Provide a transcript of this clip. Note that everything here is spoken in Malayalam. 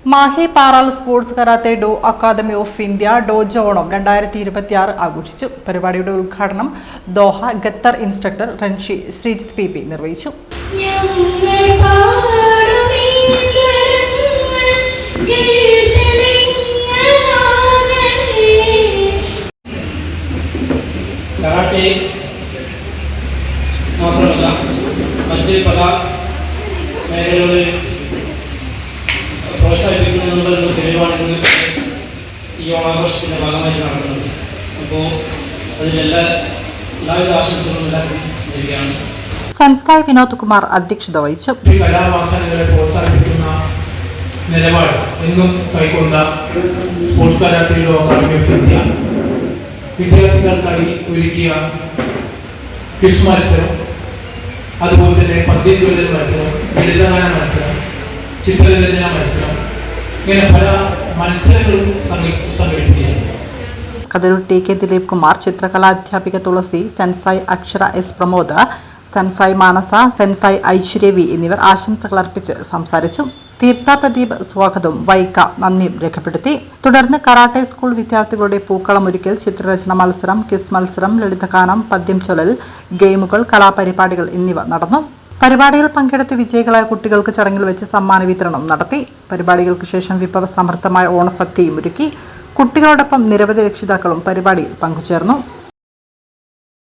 Mahe Parral sports karate do academy of India dojo Onam 2026 ആഘോഷിച്ചു. പരിപാടിയുടെ ഉദ്ഘാടനം Doha Qatar instructor renshi Sreejith P നിർവഹിച്ചു. കരാട്ടെ മാത്രമല്ല മറ്റ് പല മേഖലകളിൽ പ്രോത്സാഹിപ്പിക്കുന്നതിനുള്ള തെളിവാണ് ഈ ഓണാഘോഷത്തിൻ്റെ ഭാഗമായിട്ട് നടക്കുന്നത്. അപ്പോൾ എല്ലാവിധ ആശംസകളും എല്ലാവർക്കും നൽകുകയാണ്. സൻസായ് വിനോദ് കുമാർ അധ്യക്ഷത വഹിച്ചു. കലാവാസനകളെ പ്രോത്സാഹിപ്പിക്കുന്ന നിലപാട് എന്നും കൈക്കൊണ്ട sports karate academy of India വിദ്യാർത്ഥികൾക്കായി ഒരുക്കിയ ക്വിസ് മത്സരം, അതുപോലെ തന്നെ പദ്യചൊല്ലൽ മത്സരം, ലളിതഗാന മത്സരം, ചിത്രരചന മത്സരം, ഇങ്ങനെ പല മത്സരങ്ങളും സംഘടിപ്പിച്ചിട്ടുണ്ട്. കതിരൂർ ടി.കെ. ദിലീപ് കുമാർ, ചിത്രകലാധ്യാപിക തുളസി, സെൻസായ് അക്ഷര എസ് പ്രമോദ്, സെൻസായ് മാനസ, സെൻസായ് ഐശ്വര്യവി എന്നിവർ ആശംസകൾ അർപ്പിച്ച് സംസാരിച്ചു. തീർത്ഥ പ്രദീപ് സ്വാഗതവും വൈക്ക നന്ദിയും രേഖപ്പെടുത്തി. തുടർന്ന് കരാട്ടെ സ്കൂൾ വിദ്യാർത്ഥികളുടെ പൂക്കളമൊരുക്കൽ, ചിത്രരചന മത്സരം, ക്വിസ് മത്സരം, ലളിതഗാനം, പദ്യം ചൊല്ലൽ, ഗെയിമുകൾ, കലാപരിപാടികൾ എന്നിവ നടന്നു. പരിപാടിയിൽ പങ്കെടുത്ത് വിജയികളായ കുട്ടികൾക്ക് ചടങ്ങിൽ വെച്ച് സമ്മാന വിതരണം നടത്തി. പരിപാടികൾക്ക് ശേഷം വിഭവസമൃദ്ധമായ ഓണസദ്യയും ഒരുക്കി. കുട്ടികളോടൊപ്പം നിരവധി രക്ഷിതാക്കളും പരിപാടിയിൽ പങ്കുചേർന്നു.